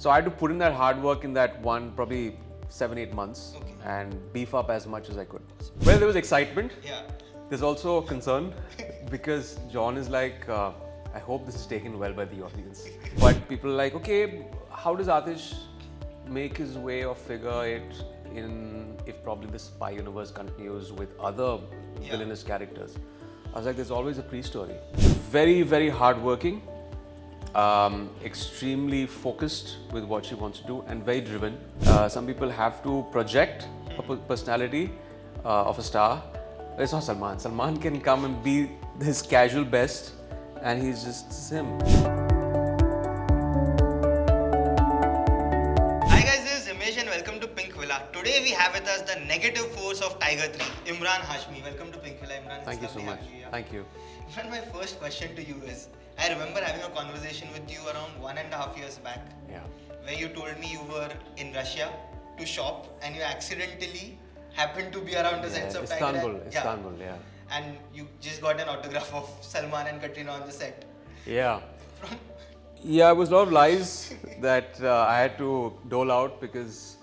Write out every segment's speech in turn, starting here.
So I had to put in that hard work in that one, probably 7-8 months, and beef up as much as I could. Well, there was excitement. Yeah. There's also concern because John is like, I hope this is taken well by the audience. But people are like, okay, how does Aatish make his way or figure it in if probably the spy universe continues with other villainous characters? I was like, there's always a pre-story. Very, very hardworking, extremely focused with what she wants to do, and very driven. Some people have to project a personality of a star. It's not Salman. Salman can come and be his casual best, and he's just him. Hi guys, this is Himesh and welcome to Pinkvilla. Today we have with us the negative force of Tiger 3, Emraan Hashmi. Welcome to Pinkvilla, Emraan. Thank you so much. Thank you. Emraan, my first question to you is, I remember having a conversation with you around 1.5 years back, where you told me you were in Russia to shop and you accidentally happened to be around the sets of Tiger. Istanbul. And you just got an autograph of Salman and Katrina on the set. Yeah. Yeah, it was a lot of lies that I had to dole out because,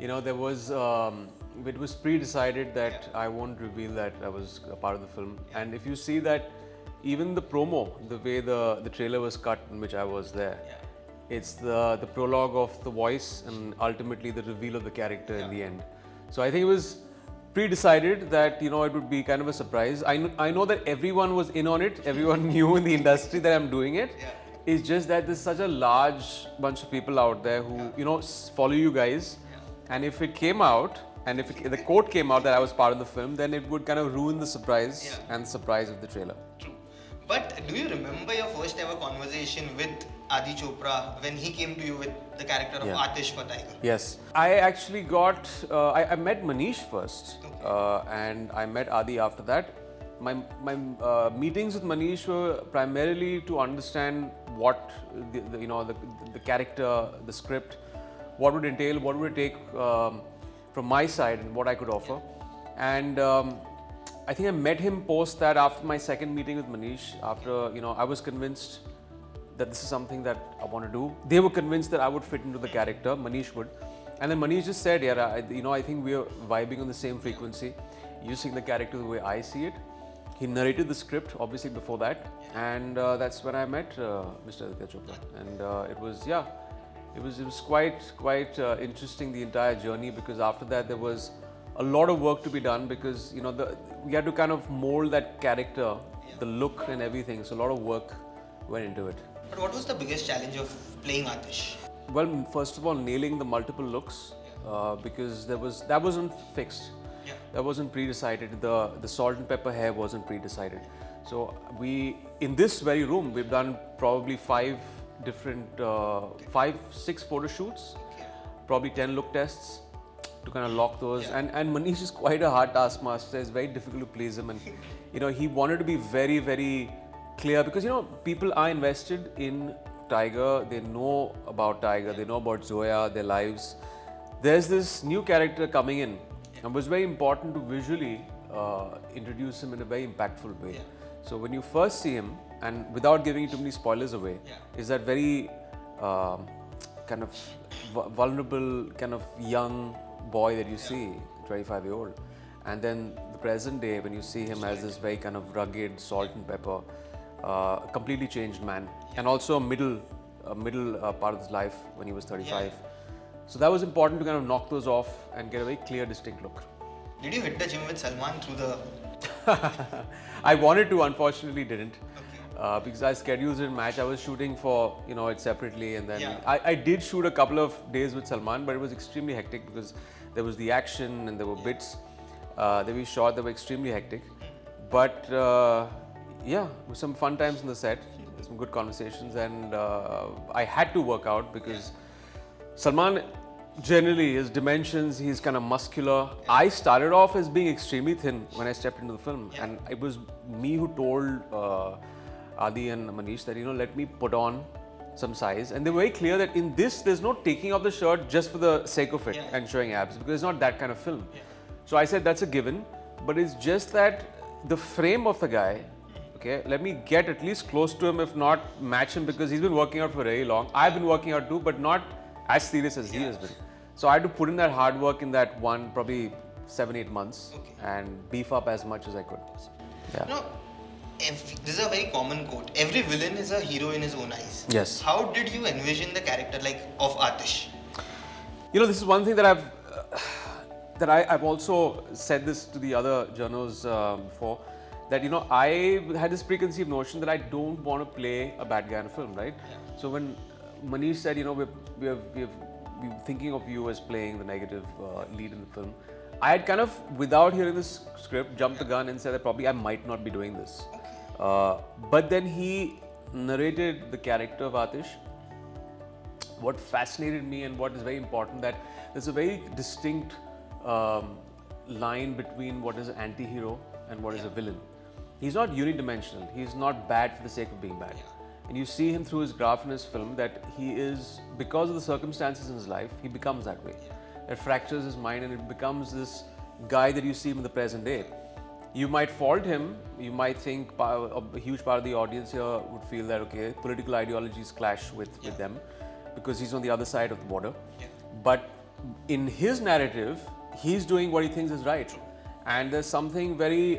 you know, there was, it was pre-decided that I won't reveal that I was a part of the film. And if you see that, even the promo, the way the trailer was cut in which I was there, it's the prologue of the voice and ultimately the reveal of the character in the end. So I think it was pre-decided that, you know, it would be kind of a surprise. I know that everyone was in on it, everyone knew in the industry that I'm doing it. It's just that there's such a large bunch of people out there who, you know, follow you guys. And if it came out, and if the quote came out that I was part of the film, then it would kind of ruin the surprise and the surprise of the trailer. True. But do you remember your first ever conversation with Aditya Chopra when he came to you with the character of Aatish for Tiger? Yes. I actually got, I met Manish first and I met Adi after that. My meetings with Manish were primarily to understand what the character, the script, what would entail, what would it take from my side and what I could offer. And I think I met him post that after my second meeting with Manish. After, you know, I was convinced that this is something that I want to do. They were convinced that I would fit into the character, Manish would. And then Manish just said, I think we are vibing on the same frequency. You seeing the character the way I see it. He narrated the script, obviously, before that. And that's when I met Mr. Aditya Chopra. And it was quite interesting, the entire journey, because after that there was a lot of work to be done because, you know, we had to kind of mold that character, the look and everything. So a lot of work went into it. But what was the biggest challenge of playing Aatish? Well, first of all, nailing the multiple looks because that wasn't fixed. That wasn't pre-decided. The salt and pepper hair wasn't pre-decided. So in this very room, we've done probably 5 different, 6 photo shoots, probably 10 look tests to kind of lock those. And Manish is quite a hard taskmaster. It's very difficult to please him. And, you know, he wanted to be very, very clear because, you know, people are invested in Tiger. They know about Tiger. They know about Zoya, their lives. There's this new character coming in. And it was very important to visually introduce him in a very impactful way. So when you first see him, and without giving too many spoilers away, is that very kind of vulnerable, kind of young boy that you see, 25-year-old. And then the present day, when you see him as this very kind of rugged, salt and pepper, completely changed man. And also a middle part of his life when he was 35. So that was important to kind of knock those off and get a very clear, distinct look. Did you hit the gym with Salman through the... I wanted to, unfortunately didn't. Because our schedules didn't match. I was shooting for, you know, it separately, and then I did shoot a couple of days with Salman, but it was extremely hectic because there was the action and there were bits that we shot that were extremely hectic. But it was some fun times on the set, some good conversations, and I had to work out because Salman, generally, his dimensions, he's kind of muscular. I started off as being extremely thin when I stepped into the film, and it was me who told Adi and Manish that, you know, let me put on some size. And they were very clear that in this, there's no taking off the shirt just for the sake of it and showing abs, because it's not that kind of film. So I said that's a given, but it's just that the frame of the guy, okay, let me get at least close to him, if not match him, because he's been working out for very long. I've been working out too, but not as serious as he has been. So I had to put in that hard work in that one, probably 7-8 months, and beef up as much as I could. Yeah. No, this is a very common quote. Every villain is a hero in his own eyes. Yes. How did you envision the character of Aatish? You know, this is one thing that I've also said this to the other journals before, that you know, I had this preconceived notion that I don't want to play a bad guy in a film, right? Yeah. So when Manish said, you know, we're thinking of you as playing the negative lead in the film, I had kind of, without hearing this script, jumped the gun and said that probably I might not be doing this. But then he narrated the character of Aatish. What fascinated me and what is very important, that there's a very distinct line between what is an anti-hero and what is a villain. He's not unidimensional. He's not bad for the sake of being bad. And you see him through his graph in his film that he is, because of the circumstances in his life, he becomes that way. It fractures his mind and it becomes this guy that you see him in the present day. You might fault him, you might think a huge part of the audience here would feel that, okay, political ideologies clash with them because he's on the other side of the border. But in his narrative, he's doing what he thinks is right. And there's something very,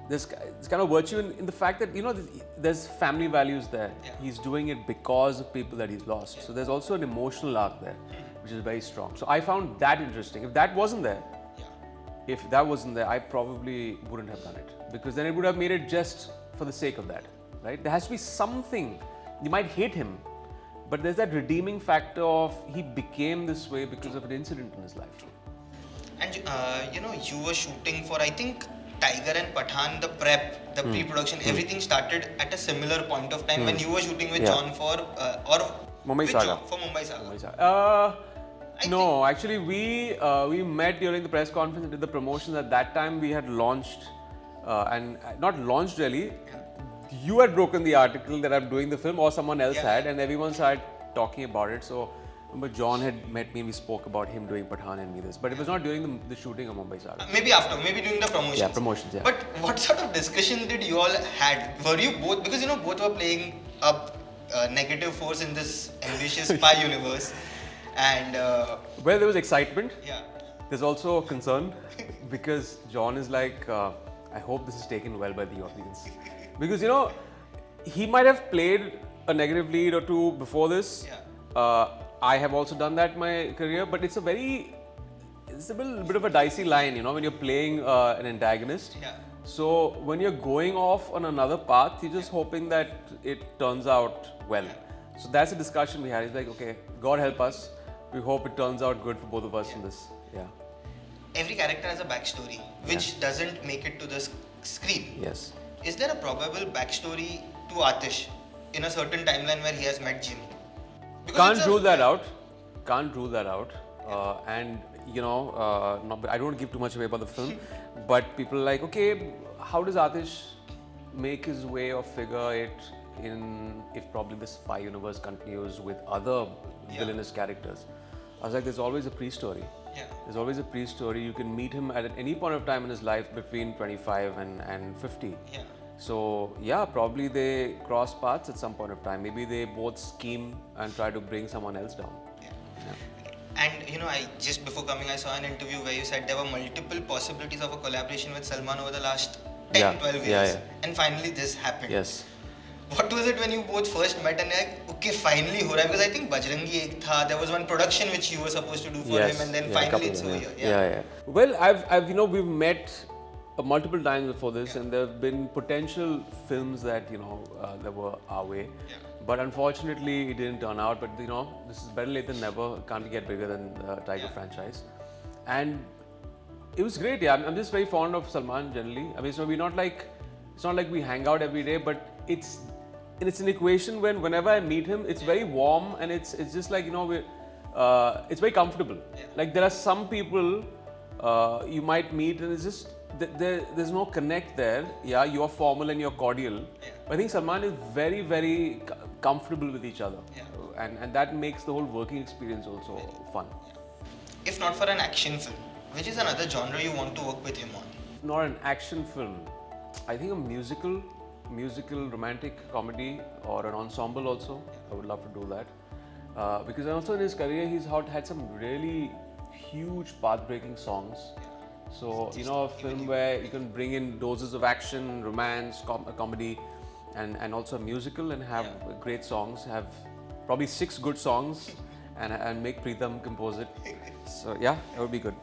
there's kind of virtue in the fact that, you know, there's family values there. He's doing it because of people that he's lost. So there's also an emotional arc there, which is very strong. So I found that interesting. If that wasn't there, I probably wouldn't have done it, because then it would have made it just for the sake of that, right? There has to be something. You might hate him, but there's that redeeming factor of he became this way because of an incident in his life. And you know, you were shooting for, I think, Tiger and Pathaan, the prep, the pre-production, everything started at a similar point of time when you were shooting with John for Mumbai Saga. For Mumbai Saga. No, actually we met during the press conference and did the promotions. At that time we had launched, and not launched really. You had broken the article that I'm doing the film, or someone else had, and everyone started talking about it. So remember, John had met me and we spoke about him doing Pathaan and me this, but it was not during the shooting of Mumbai Saga. Maybe after, maybe during the promotions. Yeah, promotions, yeah. But what sort of discussion did you all had? Were you both, because you know, both were playing a negative force in this ambitious spy universe, and well, there was excitement. Yeah. There's also concern because John is like, I hope this is taken well by the audience, because you know, he might have played a negative lead or two before this. I have also done that in my career, but it's a little bit of a dicey line, you know, when you're playing an antagonist. So when you're going off on another path, you're just hoping that it turns out well. So that's a discussion we had. It's like, okay, God help us. We hope it turns out good for both of us in this. Every character has a backstory, which doesn't make it to the screen. Yes. Is there a probable backstory to Aatish in a certain timeline where he has met Jim? Can't rule that out. And you know, I don't want to give too much away about the film, but people are like, okay, how does Aatish make his way or figure it in, if probably the spy universe continues with other villainous characters? I was like, there's always a pre-story. There's always a pre-story. You can meet him at any point of time in his life between 25 and 50. So yeah, probably they cross paths at some point of time. Maybe they both scheme and try to bring someone else down. And you know, just before coming, I saw an interview where you said there were multiple possibilities of a collaboration with Salman over the last 10-12 years. And finally this happened. Yes. What was it when you both first met and like, okay, finally ho raha hai? Because I think Bajrangi ek tha, there was one production which you were supposed to do for him, and then finally it's over here. Well, I've you know, we've met multiple times before this, and there have been potential films that, you know, that were our way. But unfortunately, it didn't turn out. But you know, this is better late than never. Can't get bigger than the Tiger franchise. And it was great. I'm just very fond of Salman generally. I mean, so we're not like, it's not like we hang out every day, but it's an equation whenever I meet him, it's very warm, and it's just like, you know, it's very comfortable. Like there are some people you might meet and it's just there's no connect there. Yeah, you're formal and you're cordial. But I think Salman is very, very comfortable with each other, and that makes the whole working experience also fun. If not for an action film, which is another genre you want to work with him on? Not an action film. I think a musical romantic comedy or an ensemble also. I would love to do that. Because also in his career, he's had some really huge path-breaking songs. So, you know, a film where you can bring in doses of action, romance, comedy, and also a musical and have great songs, have probably 6 good songs and make Preetham compose it. So, yeah, it would be good.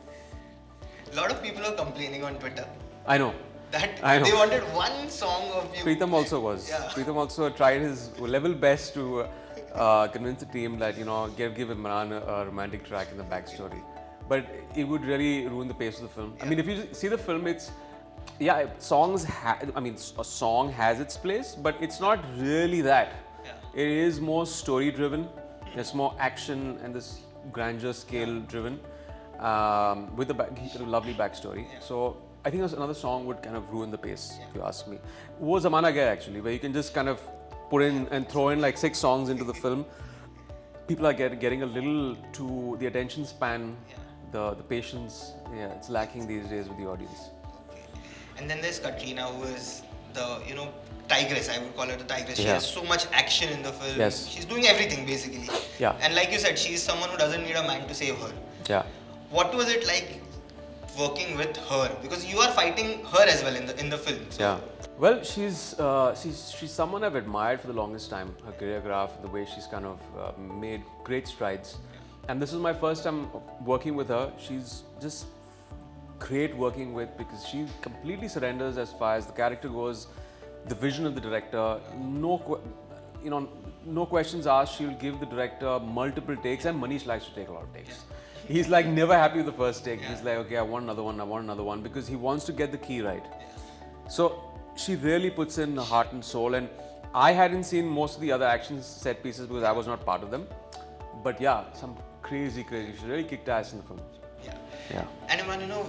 A lot of people are complaining on Twitter. I know. That they wanted one song of you. Preetham also was. Yeah. Preetham also tried his level best to convince the team that, you know, give Emraan a romantic track in the backstory. But it would really ruin the pace of the film. I mean, if you see the film, it's, a song has its place, but it's not really that. Yeah. It is more story driven. There's more action and this grandeur scale driven with a lovely backstory. Yeah. So I think another song would kind of ruin the pace, if you ask me. Wo Zamana Gaya actually, where you can just kind of put in and throw in like 6 songs into the film. People are getting a little to the attention span. The patience, it's lacking these days with the audience. Okay. And then there's Katrina, who is the, tigress. I would call her the tigress. She Yeah. has so much action in the film. Yes. She's doing everything basically. Yeah. And like you said, she's someone who doesn't need a man to save her. Yeah. What was it like working with her? Because you are fighting her as well in the film. So. Yeah. Well, she's someone I've admired for the longest time. Her choreograph, the way she's kind of made great strides. And this is my first time working with her. She's just great working with because she completely surrenders as far as the character goes, the vision of the director. No questions asked. She'll give the director multiple takes, and Manish likes to take a lot of takes. He's like never happy with the first take. He's like, okay, I want another one, because he wants to get the key right. So she really puts in her heart and soul, and I hadn't seen most of the other action set pieces because I was not part of them. But yeah, some crazy. She really kicked ass in the film. Yeah. And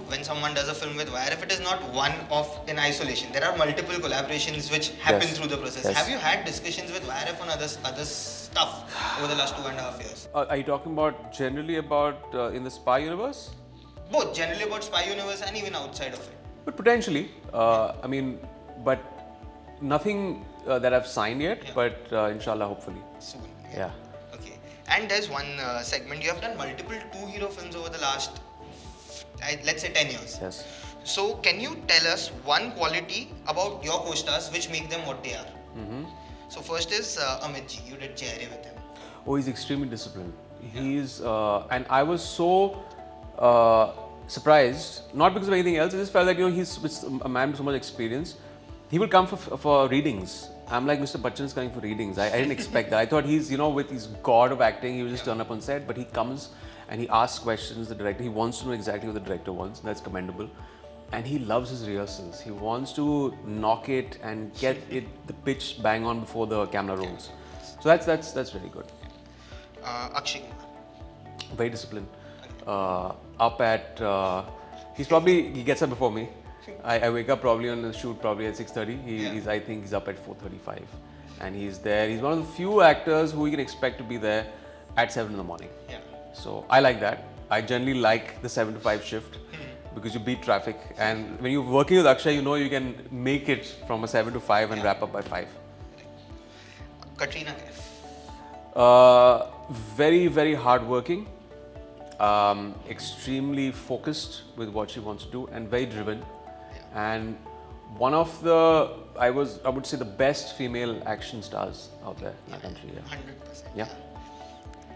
when someone does a film with YRF, it is not one off in isolation. There are multiple collaborations which happen through the process. Yes. Have you had discussions with YRF on other stuff over the last 2.5 years? Are you talking about generally about in the Spy Universe? Both, generally about Spy Universe and even outside of it. But potentially, but nothing that I've signed yet. Yeah. But inshallah, hopefully. Soon. Yeah. Okay. And there's one segment. You have done multiple 2-hero films over the last, let's say 10 years. Yes. So can you tell us one quality about your co-stars which make them what they are? Mm-hmm. So first is Amit ji. You did Chehre with him. Oh, he's extremely disciplined. He's and I was so surprised, not because of anything else. I just felt that he's a man with so much experience. He will come for readings. I'm like, Mr. Bachchan is coming for readings. I didn't expect that. I thought he's with his god of acting, he will just turn up on set. But he comes and he asks questions. The director, he wants to know exactly what the director wants. That's commendable. And he loves his rehearsals. He wants to knock it and get the pitch bang on before the camera rolls. So that's really good. Akshay. Very disciplined. Up at he gets up before me. I wake up probably on the shoot probably at 6:30. I think he's up at 4:35, and he's there. He's one of the few actors who you can expect to be there at 7 in the morning. Yeah. So I like that. I generally like the 7 to 5 shift because you beat traffic, and when you're working with Akshay, you can make it from a 7 to 5 and wrap up by 5. Katrina Kaif. Very, very hardworking. Extremely focused with what she wants to do, and very driven. And one of the, I would say, the best female action stars out there in our country. 100%. Yeah.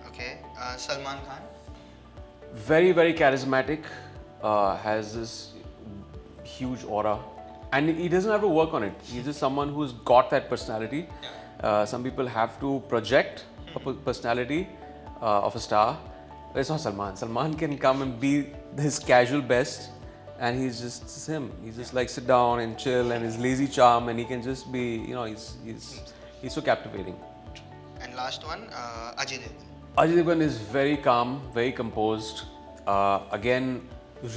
Okay. Salman Khan. Very, very charismatic. Has this huge aura, and he doesn't have to work on it. He's just someone who's got that personality. Some people have to project a personality of a star. But it's not Salman. Salman can come and be his casual best, and he's just him. He's just like sit down and chill, and his lazy charm, and he can just be, he's so captivating. And last one, Ajay Devgan. Ajay Devgan is very calm, very composed. Again,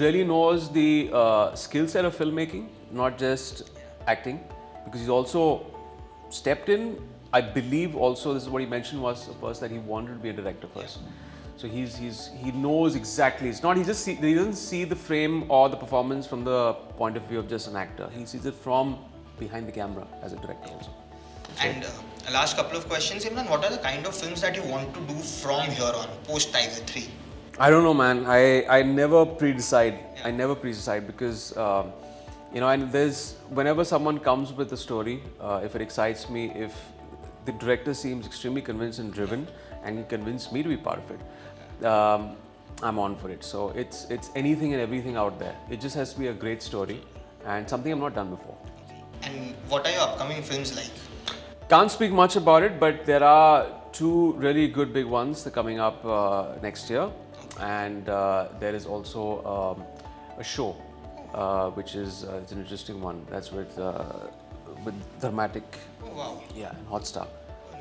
really knows the skill set of filmmaking, not just acting, because he's also stepped in. I believe also this is what he mentioned was first that he wanted to be a director first. So he knows exactly. It's not he doesn't see the frame or the performance from the point of view of just an actor. He sees it from behind the camera as a director also. And Last couple of questions, Imran. What are the kind of films that you want to do from here on, post Tiger 3? I don't know, man. I never pre-decide. I never pre-decide because, and whenever someone comes with a story, if it excites me, if the director seems extremely convinced and driven and can convince me to be part of it, I'm on for it. So it's anything and everything out there. It just has to be a great story and something I've not done before. And what are your upcoming films like? Can't speak much about it, but there are 2 really good big ones that are coming up next year. And there is also a show, which is it's an interesting one. That's with Dramatic, and Hotstar.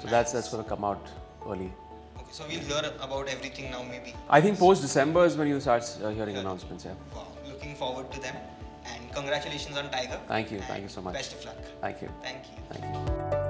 So that's going to come out early. Okay, so we'll hear about everything now, maybe. I think post December is when you'll start hearing announcements. Yeah. Wow, looking forward to them. And congratulations on Tiger. Thank you so much. Best of luck. Thank you. Thank you. Thank you.